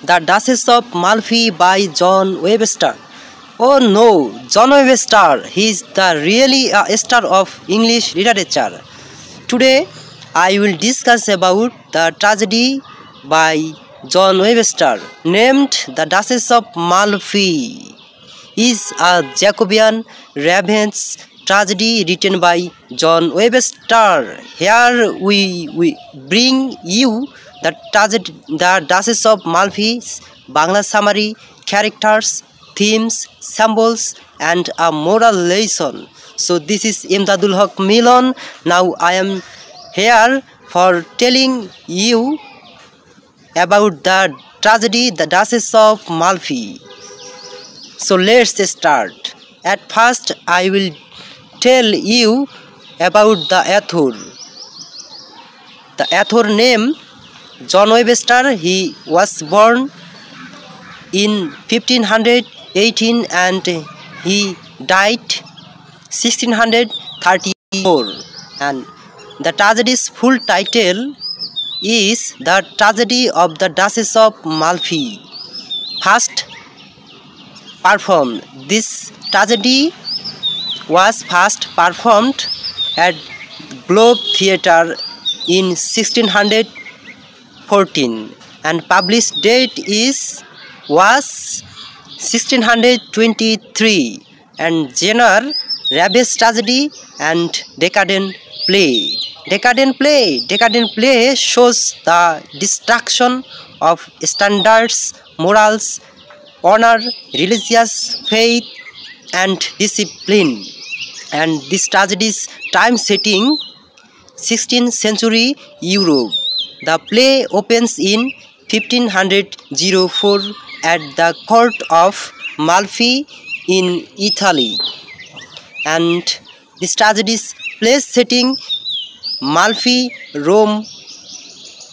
The Duchess of Malfi by John Webster. Oh no, John Webster, he is the really a star of English literature. Today I will discuss about the tragedy by John Webster named The Duchess of Malfi. Is a Jacobean revenge tragedy written by John Webster. Here we bring you the Duchess of Malfi's Bangla summary, characters, themes, symbols, and a moral lesson. So this is Imdadul Haq Milon. Now I am here for telling you about the tragedy, The Duchess of Malfi. So let's start. At first I will tell you about the author. The author name John Webster. He was born in 1518 and he died 1634. And the tragedy's full title is The Tragedy of the Duchess of Malfi. First performed. This tragedy was first performed at Globe Theatre in 1614 and published date was 1623 and genre revenge tragedy and decadent play. Decadent play shows the destruction of standards, morals, honor, religious faith, and discipline. And this tragedy's time setting 16th century Europe. The play opens in 1504 at the court of Malfi in Italy. And this tragedy's place setting Malfi, Rome,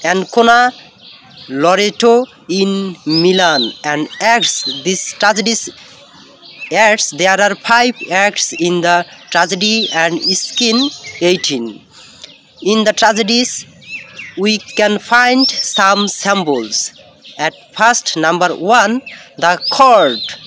Ancona, Loreto in Milan. And acts, this tragedy's acts, there are 5 acts in the tragedy and skin 18. In the tragedies we can find some symbols. At first, number 1, the court.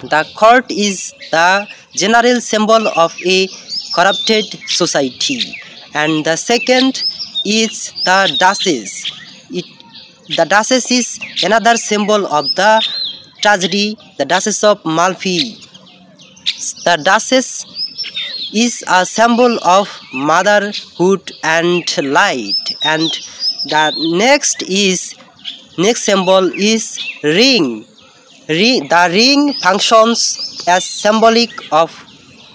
The court is the general symbol of a corrupted society. And the second is the Duchess. The Duchess is another symbol of the tragedy, the Duchess of Malfi. The Duchess is a symbol of motherhood and light. And the next symbol is ring. The ring functions as symbolic of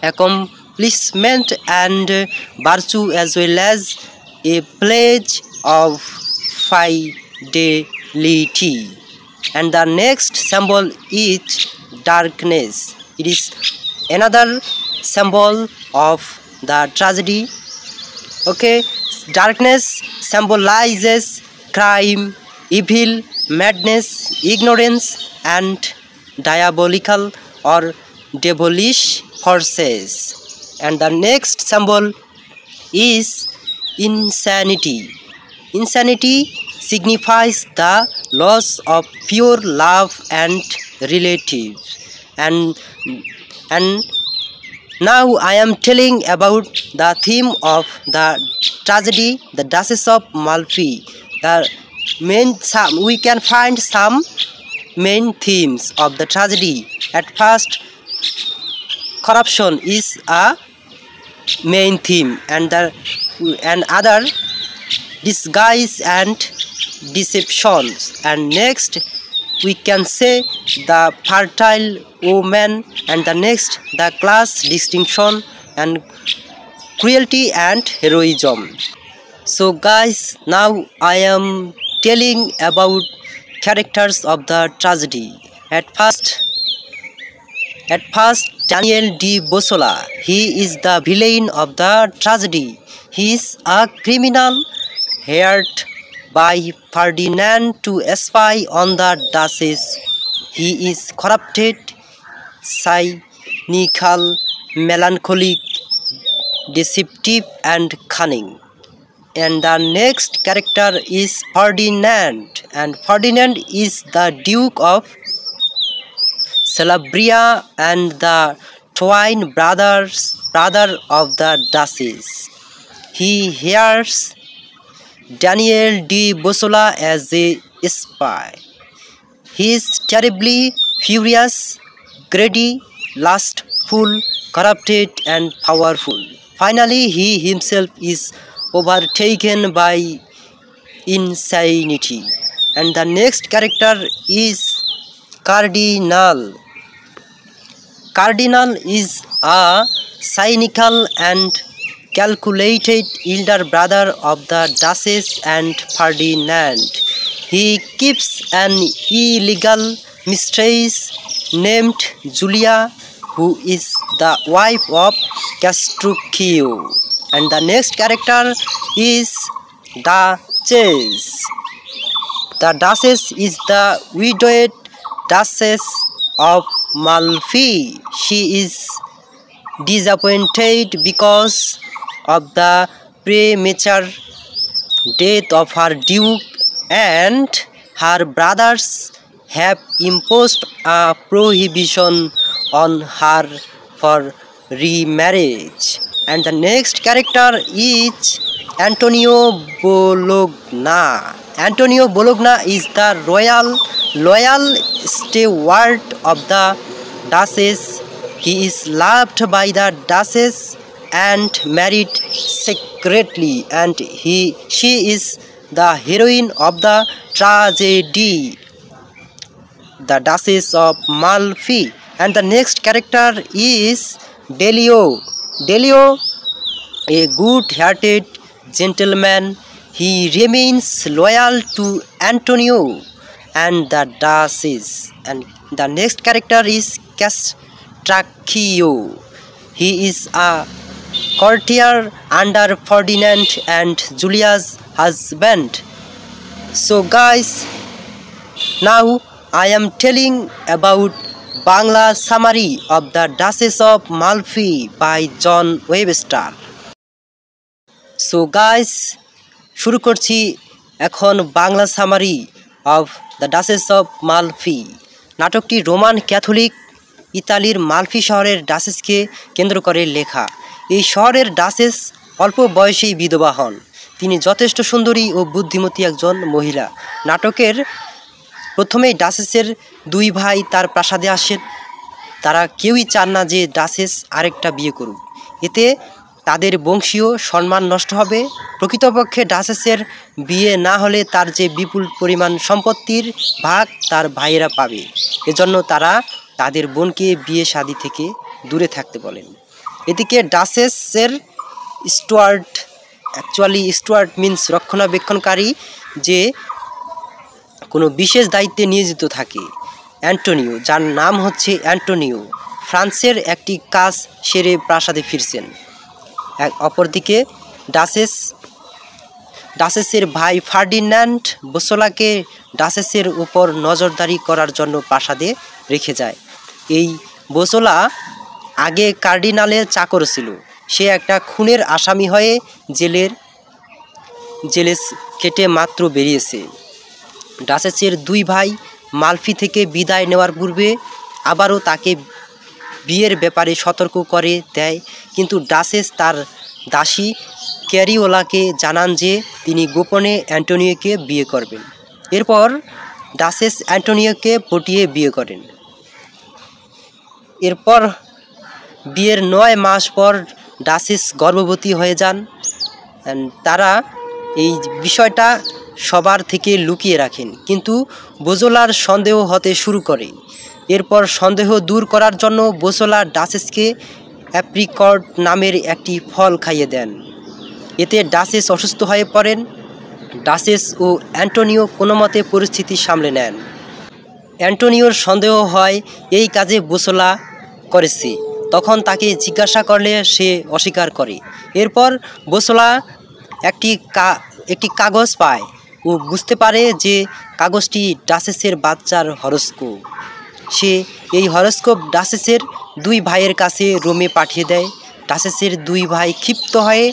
accomplishment and virtue, as well as a pledge of fidelity. And the next symbol is darkness. It is another symbol of the tragedy. Okay, darkness symbolizes crime, evil, madness, ignorance, and diabolical or devilish forces. And the next symbol is insanity. Insanity signifies the loss of pure love and relatives. And now I am telling about the theme of the tragedy, The Duchess of Malfi. We can find some main themes of the tragedy. At first, corruption is a main theme, and other disguise and deceptions. And next we can say the fertile woman, and the next the class distinction and cruelty and heroism. So guys, now I am telling about characters of the tragedy. At first Daniel de Bossola, he is the villain of the tragedy. He is a criminal hired by Ferdinand to spy on the Duchess. He is corrupted, cynical, melancholic, deceptive, and cunning. And the next character is Ferdinand, and Ferdinand is the Duke of Calabria and the twin brother of the Duchess. He hires Daniel de Bussola as a spy. He is terribly furious, greedy, lustful, corrupted, and powerful. Finally, he himself is overtaken by insanity. And the next character is Cardinal. Cardinal is a cynical and calculated elder brother of the Duchess and Ferdinand. He keeps an illegal mistress named Julia, who is the wife of Castruccio. And the next character is Duchess. The Duchess is the widowed Duchess of Malfi. She is disappointed because of the premature death of her duke, and her brothers have imposed a prohibition on her for remarriage. And the next character is Antonio Bologna. Antonio Bologna is the loyal steward of the Duchess. He is loved by the Duchess and married secretly, and she is the heroine of the tragedy, the Duchess of Malfi. And the next character is Delio. Delio, a good-hearted gentleman, he remains loyal to Antonio and the Duchess. And the next character is Castruccio. He is a courtier under Ferdinand and Julia's husband. So guys, now I am telling about Bangla summary of the Duchess of Malfi by John Webster. So guys, শুরু করছি এখন Bangla summary of the duchess of Malfi. নাটকটি Roman Catholic ইতালির Malfi শহরের ডাচেসকে কেন্দ্র করে লেখা। এই শহরের ডাচেস অল্প বয়সেই বিধবা হন। তিনি যথেষ্ট সুন্দরী ও বুদ্ধিমতী একজন মহিলা। নাটকের প্রথমেই ডাচেসের দুই ভাই তার প্রাসাদে আসেন। তারা কেউই চান না যে ডাচেস আরেকটা বিয়ে করুক, এতে তাদের বংশীয় সম্মান নষ্ট হবে। প্রকৃতপক্ষে ডাচেসের বিয়ে না হলে তার যে বিপুল পরিমাণ সম্পত্তির ভাগ তার ভাইয়েরা পাবে। এজন্য তারা তাদের বোনকে বিয়ে শাদী থেকে দূরে থাকতে বলেন। এদিকে ডাচেসের স্টুয়ার্ড, স্টুয়ার্ড মিন্স রক্ষণাবেক্ষণকারী, যে কোনো বিশেষ দায়িত্বে নিয়োজিত থাকে। অ্যান্টোনিও, যার নাম হচ্ছে অ্যান্টোনিও, ফ্রান্সের একটি কাজ সেরে প্রাসাদে ফিরছেন। অপরদিকে ডাচেসের ভাই ফার্ডিন্যান্ড বুসোলাকে ডাচেসের উপর নজরদারি করার জন্য প্রাসাদে রেখে যায়। এই বুসোলা আগে কার্ডিনালের চাকর ছিল। সে একটা খুনের আসামি হয়ে জেলে কেটে মাত্র বেরিয়েছে। ডাচেসের দুই ভাই মালফি থেকে বিদায় নেওয়ার পূর্বে আবারও তাকে বিয়ের ব্যাপারে সতর্ক করে দেয়, কিন্তু ডাচেস তার দাসী ক্যারিওলাকে জানান যে তিনি গোপনে অ্যান্টোনিওকে বিয়ে করবেন। এরপর ডাচেস অ্যান্টোনিওকে পটিয়ে বিয়ে করেন। এরপর বিয়ের 9 মাস পর ডাচেস গর্ভবতী হয়ে যান। তারা এই বিষয়টা সবার থেকে লুকিয়ে রাখেন, কিন্তু বোজোলার সন্দেহ হতে শুরু করে। এরপর সন্দেহ দূর করার জন্য বোজোলা ডাচেসকে অ্যাপ্রিকট নামের একটি ফল খাইয়ে দেন। এতে ডাচেস অসুস্থ হয়ে পড়েন। ডাচেস ও অ্যান্টোনিও কোনো মতে পরিস্থিতি সামলে নেন। অ্যান্টোনিওর সন্দেহ হয় এই কাজে বোজোলা করেছে। তখন তাকে জিজ্ঞাসা করলে সে অস্বীকার করে। এরপর বোজোলা একটি কাগজ পায় ও বুঝতে পারে যে কাগজটি ডাচেসের বাচ্চার হরস্কোপ। সে এই হরস্কোপ ডাচেসের দুই ভাইয়ের কাছে রোমে পাঠিয়ে দেয়। ডাচেসের দুই ভাই ক্ষিপ্ত হয়ে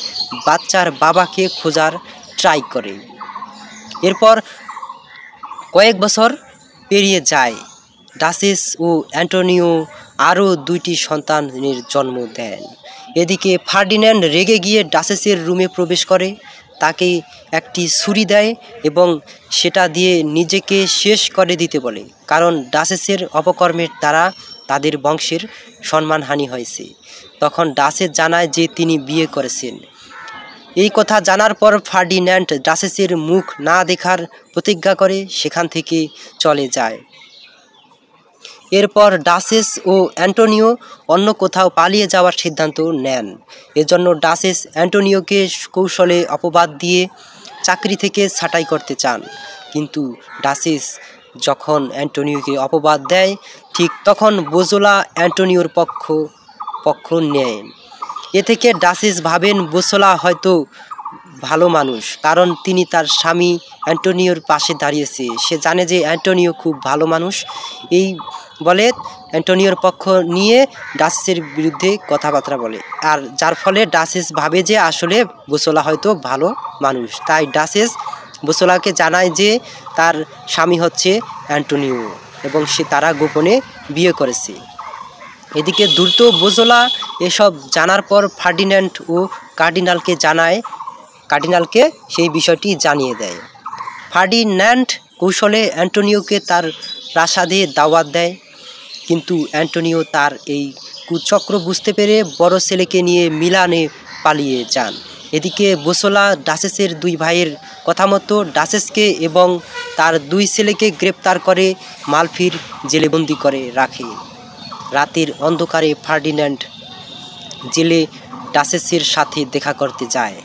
বাচ্চার বাবাকে খোঁজার ট্রাই করে। এরপর কয়েক বছর পেরিয়ে যায়। ডাচেস ও অ্যান্টোনিও আরও 2টি সন্তানের জন্ম দেন। এদিকে ফার্ডিন্যান্ড রেগে গিয়ে ডাচেসের রুমে প্রবেশ করে, তাকে একটি ছুরি দেয় এবং সেটা দিয়ে নিজেকে শেষ করে দিতে বলে, কারণ ডাচেসের অপকর্মের দ্বারা তাদের বংশের সম্মানহানি হয়েছে। তখন ডাচেস জানায় যে তিনি বিয়ে করেছেন। এই কথা জানার পর ফার্ডিন্যান্ড ডাচেসের মুখ না দেখার প্রতিজ্ঞা করে সেখান থেকে চলে যায়। এরপর ডাচেস ও অ্যান্টোনিও অন্য কোথাও পালিয়ে যাওয়ার সিদ্ধান্ত নেন। এজন্য ডাচেস অ্যান্টোনিওকে কৌশলে অপবাদ দিয়ে চাকরি থেকে ছাঁটাই করতে চান, কিন্তু ডাচেস যখন অ্যান্টোনিওকে অপবাদ দেয় ঠিক তখন বোজোলা অ্যান্টোনিওর পক্ষ নেন। এ থেকে ডাচেস ভাবেন বোজোলা হয়তো ভালো মানুষ, কারণ তিনি তার স্বামী অ্যান্টোনিওর পাশে দাঁড়িয়েছে। সে জানে যে অ্যান্টোনিও খুব ভালো মানুষ। এই বলে অ্যান্টোনিওর পক্ষ নিয়ে ডাচেসের বিরুদ্ধে কথাবার্তা বলে, আর যার ফলে ডাচেস ভাবে যে আসলে বোজোলা হয়তো ভালো মানুষ। তাই ডাচেস বোজোলাকে জানায় যে তার স্বামী হচ্ছে অ্যান্টোনিও এবং তারা গোপনে বিয়ে করেছে। এদিকে দ্রুত বোজোলা এসব জানার পর ফার্ডিন্যান্ড ও কার্ডিনালকে সেই বিষয়টি জানিয়ে দেয়। ফার্ডিন্যান্ড কৌশলে অ্যান্টোনিওকে তার প্রাসাদে দাওয়াত দেয়, কিন্তু অ্যান্টোনিও তার এই কুচক্র বুঝতে পেরে বড় ছেলেকে নিয়ে মিলানে পালিয়ে যান। এদিকে বোজোলা ডাচেসের দুই ভাইয়ের কথা মতো ডাচেসকে এবং তার 2 ছেলেকে গ্রেপ্তার করে মালফির জেলে বন্দি করে রাখে। রাতের অন্ধকারে ফার্ডিন্যান্ড জেলে ডাচেসের সাথে দেখা করতে যায়।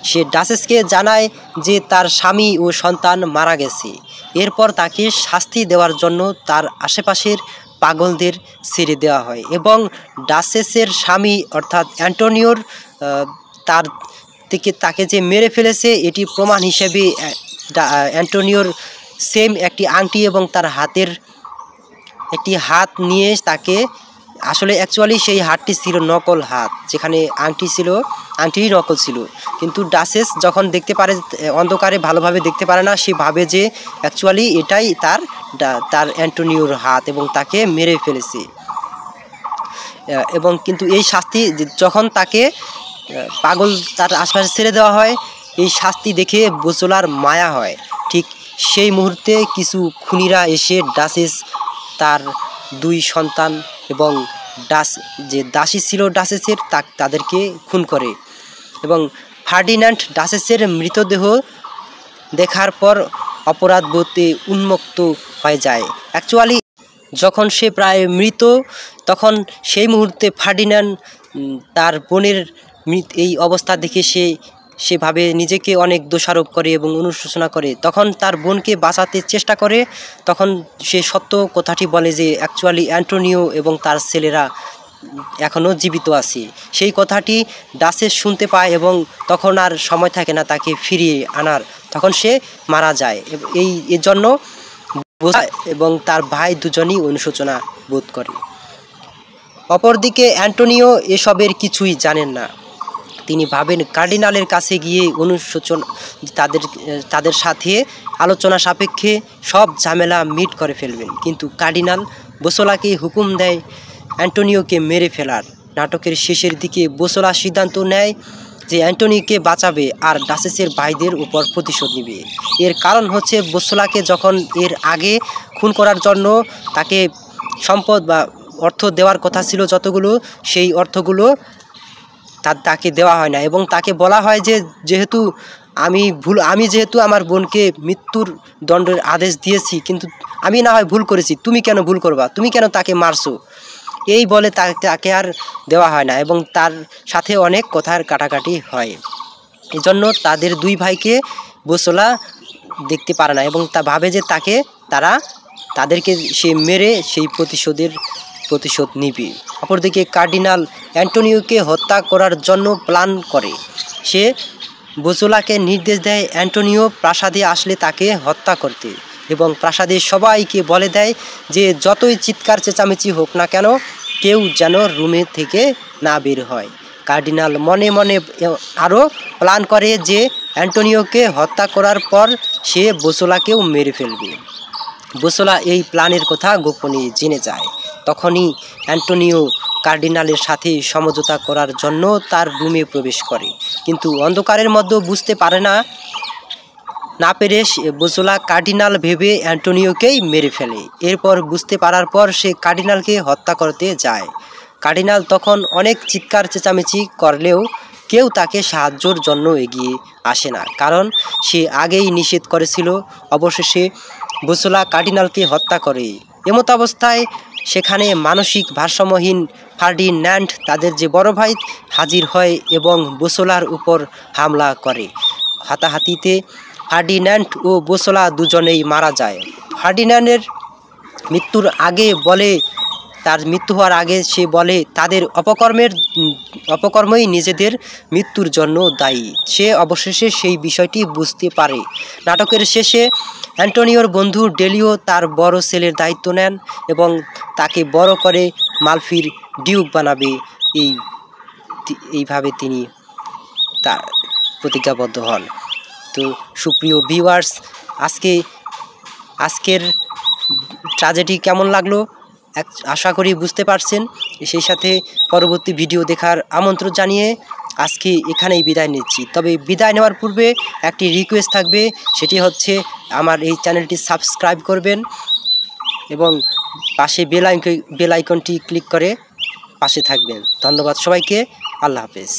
সে ডাচেসকে জানায় যে তার স্বামী ও সন্তান মারা গেছে। এরপর তাকে শাস্তি দেওয়ার জন্য তার আশেপাশের পাগলদের ছেড়ে দেওয়া হয় এবং ডাচেসের স্বামী অর্থাৎ অ্যান্টোনিওর তাকে যে মেরে ফেলেছে এটি প্রমাণ হিসেবে অ্যান্টোনিওর সেম একটি আংটি এবং তার হাতের একটি হাত নিয়ে তাকে, আসলে অ্যাকচুয়ালি সেই হাতটি ছিল নকল হাত, যেখানে আংটি ছিল আংটিরই নকল ছিল। কিন্তু ডাচেস যখন দেখতে পারে, অন্ধকারে ভালোভাবে দেখতে পারে না, সে ভাবে যে অ্যাকচুয়ালি এটাই তার অ্যান্টোনিওর হাত এবং তাকে মেরে ফেলেছে। এবং কিন্তু এই শাস্তি যখন তাকে পাগল তার আশপাশে ছেড়ে দেওয়া হয়, এই শাস্তি দেখে বোজোলার মায়া হয়। ঠিক সেই মুহূর্তে কিছু খুনিরা এসে ডাচেস, তার 2 সন্তান এবং যে দাসী ছিল ডাচেসের তাদেরকে খুন করে এবং ফার্ডিন্যান্ড ডাচেসের মৃতদেহ দেখার পর অপরাধবোধে উন্মুক্ত হয়ে যায়। অ্যাকচুয়ালি যখন সে প্রায় মৃত, তখন সেই মুহূর্তে ফার্ডিন্যান্ড তার বোনের এই অবস্থা দেখে সে ভাবে নিজেকে অনেক দোষারোপ করে এবং অনুশোচনা করে। তখন তার বোনকে বাঁচাতে চেষ্টা করে। তখন সে সত্য কথাটি বলে যে অ্যাকচুয়ালি অ্যান্টোনিও এবং তার ছেলেরা এখনও জীবিত আছে। সেই কথাটি ডাচেস শুনতে পায় এবং তখন আর সময় থাকে না তাকে ফিরিয়ে আনার, তখন সে মারা যায়। এর জন্য এবং তার ভাই দুজনই অনুশোচনা বোধ করে। অপরদিকে অ্যান্টোনিও এসবের কিছুই জানেন না। তিনি ভাবেন কার্ডিনালের কাছে গিয়ে তাদের সাথে আলোচনা সাপেক্ষে সব ঝামেলা মিট করে ফেলবেন, কিন্তু কার্ডিনাল বোজোলাকে হুকুম দেয় অ্যান্টোনিওকে মেরে ফেলার। নাটকের শেষের দিকে বোজোলা সিদ্ধান্ত নেয় যে অ্যান্টোনিওকে বাঁচাবে আর ডাচেসের ভাইদের উপর প্রতিশোধ নেবে। এর কারণ হচ্ছে বোজোলাকে যখন এর আগে খুন করার জন্য তাকে সম্পদ বা অর্থ দেওয়ার কথা ছিল যতগুলো, সেই অর্থগুলো তাকে দেওয়া হয় না এবং তাকে বলা হয় যে যেহেতু আমি যেহেতু আমার বোনকে মৃত্যুর দণ্ডের আদেশ দিয়েছি, কিন্তু আমি না হয় ভুল করেছি, তুমি কেন ভুল করবা, তুমি কেন তাকে মারছো, এই বলে তাকে আর দেওয়া হয় না এবং তার সাথে অনেক কথার কাটাকাটি হয়। এজন্য তাদের 2 ভাইকে বোজোলা দেখতে পারে না এবং তা ভাবে যে তাদেরকে সে মেরে সেই প্রতিশোধ নিবে। অপরদিকে কার্ডিনাল অ্যান্টোনিওকে হত্যা করার জন্য প্ল্যান করে। সে বোজোলাকে নির্দেশ দেয় অ্যান্টোনিও প্রাসাদে আসলে তাকে হত্যা করতে এবং প্রাসাদের সবাইকে বলে দেয় যে যতই চিৎকার চেঁচামেচি হোক না কেন কেউ যেন রুমে থেকে না বের হয়। কার্ডিনাল মনে মনে আরও প্ল্যান করে যে অ্যান্টোনিওকে হত্যা করার পর সে বোসোলাকেও মেরে ফেলবে। বোসোলা এই প্ল্যানের কথা গোপনে জেনে যায়। তখনই অ্যান্টোনিও কার্ডিনালের সাথে সমঝোতা করার জন্য তার রুমে প্রবেশ করে, কিন্তু অন্ধকারের মধ্যে বুঝতে পারে না পেরে বোসোলা কার্ডিনাল ভেবে অ্যান্টোনিওকেই মেরে ফেলে। এরপর বুঝতে পারার পর সে কার্ডিনালকে হত্যা করতে যায়। কার্ডিনাল তখন অনেক চিৎকার চেঁচামেচি করলেও কেউ তাকে সাহায্যের জন্য এগিয়ে আসে না, কারণ সে আগেই নিষেধ করেছিল। অবশেষে বোসোলা কার্ডিনালকে হত্যা করে। এমত অবস্থায় সেখানে মানসিক ভারসাম্যহীন ফার্ডিন্যান্ড তাদের যে বড় ভাই হাজির হয় এবং বোসোলার উপর হামলা করে। হাতাহাতিতে ফার্ডিন্যান্ড ও বোসোলা দুজনেই মারা যায়। ফার্ডিন্যান্ডের তার মৃত্যু হওয়ার আগে সে বলে তাদের অপকর্মই নিজেদের মৃত্যুর জন্য দায়ী। সে অবশেষে সেই বিষয়টি বুঝতে পারে। নাটকের শেষে অ্যান্টোনিওর বন্ধু ডেলিও তার বড় ছেলের দায়িত্ব নেন এবং তাকে বড় করে মালফির ডিউক বানাবে। এইভাবে তিনি তার প্রতিজ্ঞাবদ্ধ হন। তো সুপ্রিয় ভিউয়ার্স, আজকের ট্র্যাজেডি কেমন লাগলো আশা করি বুঝতে পারছেন। সেই সাথে পরবর্তী ভিডিও দেখার আমন্ত্রণ জানিয়ে আজকে এখানেই বিদায় নিচ্ছি। তবে বিদায় নেওয়ার পূর্বে একটি রিকোয়েস্ট থাকবে, সেটি হচ্ছে আমার এই চ্যানেলটি সাবস্ক্রাইব করবেন এবং পাশে বেল আইকনটি ক্লিক করে পাশে থাকবেন। ধন্যবাদ সবাইকে। আল্লাহ হাফেজ।